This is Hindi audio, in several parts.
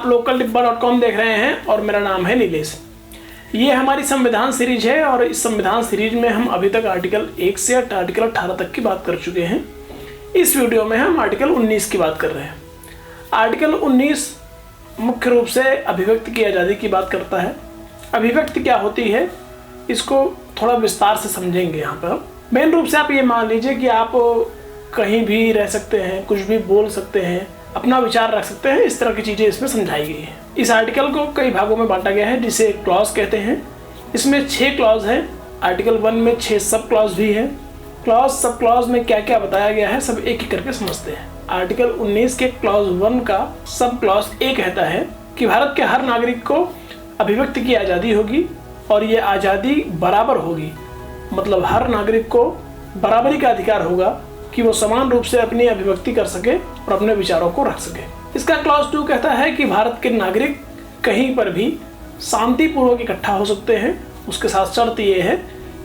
local.com देख रहे हैं और मेरा नाम है नीलेश। ये हमारी संविधान सीरीज है और इस संविधान सीरीज में हम अभी तक आर्टिकल 1 से आर्टिकल 18 तक की बात कर चुके हैं। इस वीडियो में हम आर्टिकल 19 की बात कर रहे हैं। आर्टिकल 19 मुख्य रूप से अभिव्यक्ति की आज़ादी की बात करता है। अभिव्यक्ति क्या होती है इसको थोड़ा विस्तार से समझेंगे। यहाँ पर मेन रूप से आप ये मान लीजिए कि आप कहीं भी रह सकते हैं, कुछ भी बोल सकते हैं, अपना विचार रख सकते हैं। इस तरह की चीज़ें इसमें समझाई गई है। इस आर्टिकल को कई भागों में बांटा गया है जिसे क्लॉज कहते हैं। इसमें 6 क्लॉज हैं। आर्टिकल 1 में 6 सब क्लॉज भी हैं। क्लॉज सब क्लॉज में क्या क्या बताया गया है सब एक एक करके समझते हैं। आर्टिकल 19 के क्लॉज 1 का सब क्लॉज ए कहता है कि भारत के हर नागरिक को अभिव्यक्ति की आज़ादी होगी और ये आज़ादी बराबर होगी। मतलब हर नागरिक को बराबरी का अधिकार होगा कि वो समान रूप से अपनी अभिव्यक्ति कर सके और अपने विचारों को रख सके। इसका क्लॉज 2 कहता है कि भारत के नागरिक कहीं पर भी शांतिपूर्वक इकट्ठा हो सकते हैं। उसके साथ शर्त ये है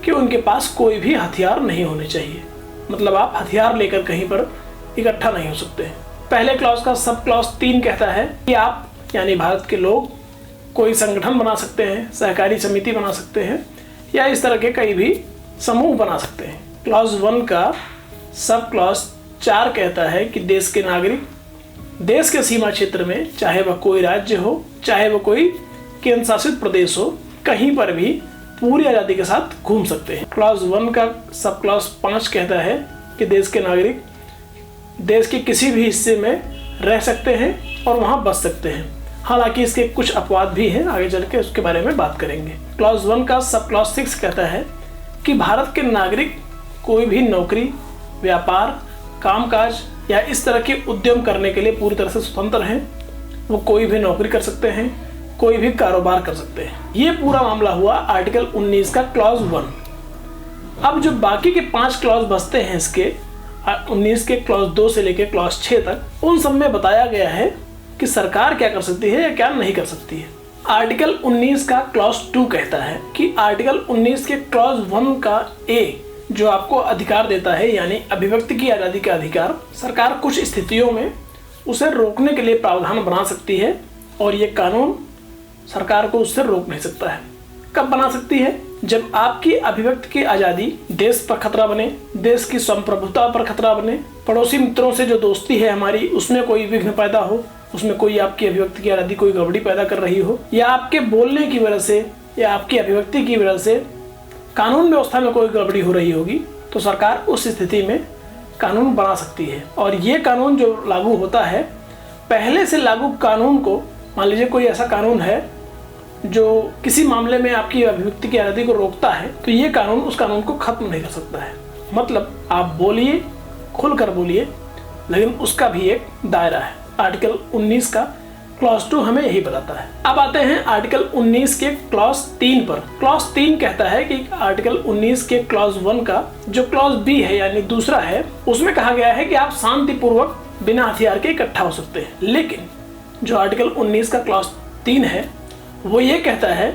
कि उनके पास कोई भी हथियार नहीं होने चाहिए। मतलब आप हथियार लेकर कहीं पर इकट्ठा नहीं हो सकते हैं। पहले क्लॉज का सब क्लॉज 3 कहता है कि आप यानी भारत के लोग कोई संगठन बना सकते हैं, सहकारी समिति बना सकते हैं या इस तरह के कई भी समूह बना सकते हैं। क्लॉज 1 का सब क्लॉज 4 कहता है कि देश के नागरिक देश के सीमा क्षेत्र में, चाहे वह कोई राज्य हो, चाहे वह कोई केंद्र शासित प्रदेश हो, कहीं पर भी पूरी आज़ादी के साथ घूम सकते हैं। क्लॉज 1 का सब क्लॉज 5 कहता है कि देश के नागरिक देश के किसी भी हिस्से में रह सकते हैं और वहाँ बस सकते हैं। हालांकि इसके कुछ अपवाद भी हैं, आगे चल के उसके बारे में बात करेंगे। क्लॉज 1 का सब क्लॉज 6 कहता है कि भारत के नागरिक कोई भी नौकरी, व्यापार, कामकाज या इस तरह के उद्यम करने के लिए पूरी तरह से स्वतंत्र हैं। वो कोई भी नौकरी कर सकते हैं, कोई भी कारोबार कर सकते हैं। ये पूरा मामला हुआ आर्टिकल 19 का क्लॉज 1। अब जो बाकी के 5 क्लॉज बचते हैं इसके 19 के क्लॉज 2 से लेकर क्लॉज 6 तक, उन सब में बताया गया है कि सरकार क्या कर सकती है या क्या नहीं कर सकती है। आर्टिकल 19 का क्लॉज 2 कहता है कि आर्टिकल 19 के क्लॉज 1 का ए जो आपको अधिकार देता है यानी अभिव्यक्ति की आज़ादी का अधिकार, सरकार कुछ स्थितियों में उसे रोकने के लिए प्रावधान बना सकती है और ये कानून सरकार को उससे रोक नहीं सकता है। कब बना सकती है? जब आपकी अभिव्यक्ति की आज़ादी देश पर खतरा बने, देश की संप्रभुता पर खतरा बने, पड़ोसी मित्रों से जो दोस्ती है हमारी उसमें कोई विघ्न पैदा हो, उसमें कोई आपकी अभिव्यक्ति की आज़ादी कोई गड़बड़ी पैदा कर रही हो, या आपके बोलने की वजह से या आपकी अभिव्यक्ति की वजह से कानून व्यवस्था में कोई गड़बड़ी हो रही होगी, तो सरकार उस स्थिति में कानून बना सकती है। और ये कानून जो लागू होता है, पहले से लागू कानून को, मान लीजिए कोई ऐसा कानून है जो किसी मामले में आपकी अभिव्यक्ति की आज़ादी को रोकता है, तो ये कानून उस कानून को खत्म नहीं कर सकता है। मतलब आप बोलिए, खुलकर बोलिए, लेकिन उसका भी एक दायरा है। आर्टिकल 19 का क्लॉज 2 हमें यही बताता है। अब आते हैं आर्टिकल 19 के क्लॉज 3 पर। क्लॉज 3 कहता है कि आर्टिकल 19 के क्लॉज 1 का जो क्लॉज बी है यानी दूसरा है, उसमें कहा गया है कि आप शांतिपूर्वक बिना हथियार के इकट्ठा हो सकते हैं। लेकिन जो आर्टिकल 19 का क्लॉज 3 है वो ये कहता है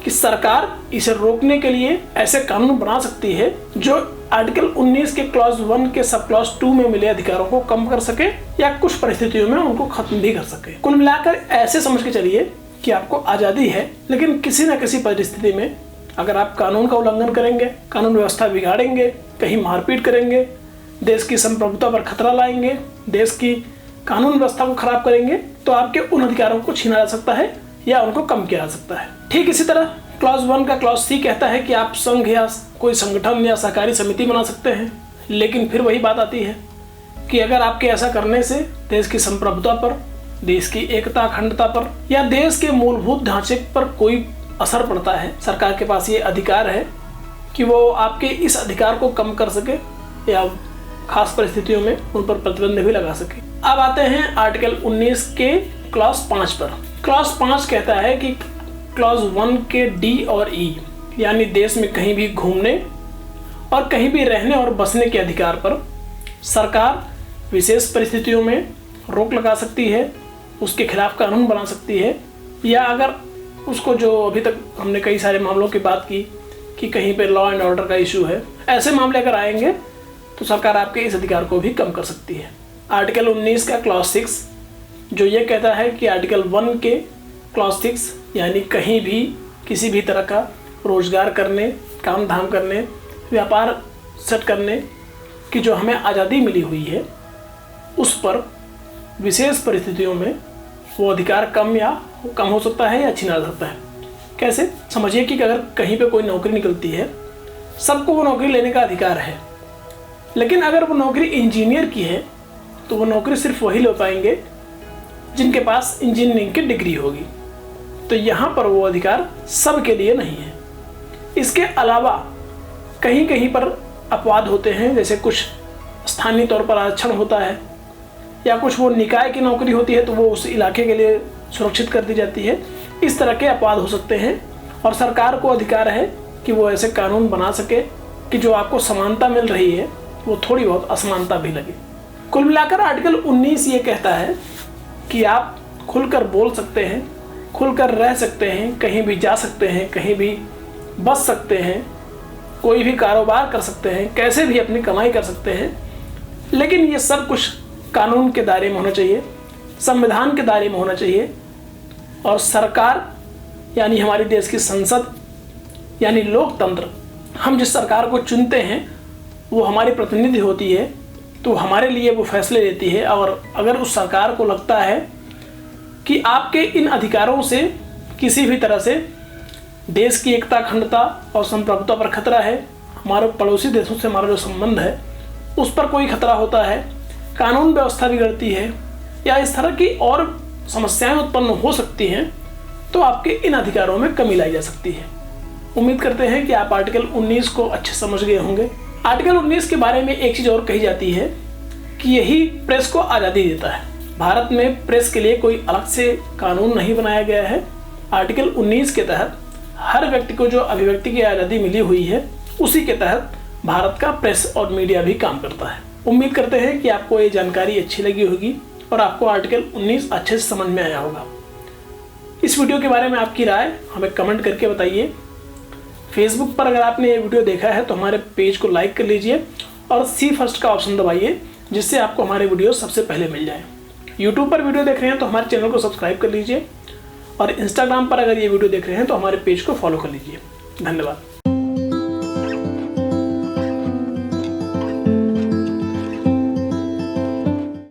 कि सरकार इसे रोकने के लिए ऐसे कानून बना सकती है जो आर्टिकल 19 के क्लॉज 1 के सब क्लॉज 2 में मिले अधिकारों को कम कर सके या कुछ परिस्थितियों में उनको खत्म भी कर सके। कुल मिलाकर ऐसे समझ के चलिए कि आपको आज़ादी है, लेकिन किसी न किसी परिस्थिति में अगर आप कानून का उल्लंघन करेंगे, कानून व्यवस्था बिगाड़ेंगे, कहीं मारपीट करेंगे, देश की संप्रभुता पर खतरा लाएंगे, देश की कानून व्यवस्था को खराब करेंगे, तो आपके उन अधिकारों को छीना जा सकता है या उनको कम किया जा सकता है। ठीक इसी तरह क्लॉज 1 का क्लॉज सी कहता है कि आप संघ या कोई संगठन या सहकारी समिति बना सकते हैं। लेकिन फिर वही बात आती है कि अगर आपके ऐसा करने से देश की संप्रभुता पर, देश की एकता अखंडता पर या देश के मूलभूत ढांचे पर कोई असर पड़ता है, सरकार के पास ये अधिकार है कि वो आपके इस अधिकार को कम कर सके या खास परिस्थितियों में उन पर प्रतिबंध भी लगा सके। अब आते हैं आर्टिकल 19 के क्लॉज 5 पर। क्लॉज 5 कहता है कि क्लॉज 1 के डी और ई यानी देश में कहीं भी घूमने और कहीं भी रहने और बसने के अधिकार पर सरकार विशेष परिस्थितियों में रोक लगा सकती है, उसके खिलाफ कानून बना सकती है, या अगर उसको जो अभी तक हमने कई सारे मामलों की बात की कि कहीं पे लॉ एंड ऑर्डर का इशू है, ऐसे मामले अगर आएंगे तो सरकार आपके इस अधिकार को भी कम कर सकती है। आर्टिकल 19 का क्लॉज 6 जो ये कहता है कि आर्टिकल 1 के क्लॉज 6 यानी कहीं भी किसी भी तरह का रोजगार करने, काम धाम करने, व्यापार सेट करने की जो हमें आज़ादी मिली हुई है, उस पर विशेष परिस्थितियों में वो अधिकार कम हो सकता है या छीना जा सकता है। कैसे? समझिए कि अगर कहीं पे कोई नौकरी निकलती है, सबको वो नौकरी लेने का अधिकार है, लेकिन अगर वो नौकरी इंजीनियर की है तो वो नौकरी सिर्फ वही ले पाएंगे जिनके पास इंजीनियरिंग की डिग्री होगी। तो यहाँ पर वो अधिकार सब के लिए नहीं है। इसके अलावा कहीं कहीं पर अपवाद होते हैं, जैसे कुछ स्थानीय तौर पर आरक्षण होता है या कुछ वो निकाय की नौकरी होती है तो वो उस इलाके के लिए सुरक्षित कर दी जाती है। इस तरह के अपवाद हो सकते हैं और सरकार को अधिकार है कि वो ऐसे कानून बना सके कि जो आपको समानता मिल रही है वो थोड़ी बहुत असमानता भी लगे। कुल मिलाकर आर्टिकल 19 ये कहता है कि आप खुलकर बोल सकते हैं, खुलकर रह सकते हैं, कहीं भी जा सकते हैं, कहीं भी बस सकते हैं, कोई भी कारोबार कर सकते हैं, कैसे भी अपनी कमाई कर सकते हैं, लेकिन ये सब कुछ कानून के दायरे में होना चाहिए, संविधान के दायरे में होना चाहिए। और सरकार यानी हमारे देश की संसद यानी लोकतंत्र, हम जिस सरकार को चुनते हैं वो हमारी प्रतिनिधि होती है, तो हमारे लिए वो फैसले लेती है। और अगर उस सरकार को लगता है कि आपके इन अधिकारों से किसी भी तरह से देश की एकता, अखंडता और संप्रभुता पर खतरा है, हमारे पड़ोसी देशों से हमारा जो संबंध है उस पर कोई खतरा होता है, कानून व्यवस्था बिगड़ती है या इस तरह की और समस्याएं उत्पन्न हो सकती हैं, तो आपके इन अधिकारों में कमी लाई जा सकती है। उम्मीद करते हैं कि आप आर्टिकल 19 को अच्छे समझ गए होंगे। आर्टिकल 19 के बारे में एक चीज़ और कही जाती है कि यही प्रेस को आज़ादी देता है। भारत में प्रेस के लिए कोई अलग से कानून नहीं बनाया गया है। आर्टिकल 19 के तहत हर व्यक्ति को जो अभिव्यक्ति की आज़ादी मिली हुई है, उसी के तहत भारत का प्रेस और मीडिया भी काम करता है। उम्मीद करते हैं कि आपको ये जानकारी अच्छी लगी होगी और आपको आर्टिकल 19 अच्छे से समझ में आया होगा। इस वीडियो के बारे में आपकी राय हमें कमेंट करके बताइए। फेसबुक पर अगर आपने ये वीडियो देखा है तो हमारे पेज को लाइक कर लीजिए और सी फर्स्ट का ऑप्शन दबाइए, जिससे आपको हमारे वीडियो सबसे पहले मिल जाए। यूट्यूब पर वीडियो देख रहे हैं तो हमारे चैनल को सब्सक्राइब कर लीजिए और इंस्टाग्राम पर अगर ये वीडियो देख रहे हैं तो हमारे पेज को फॉलो कर लीजिए। धन्यवाद।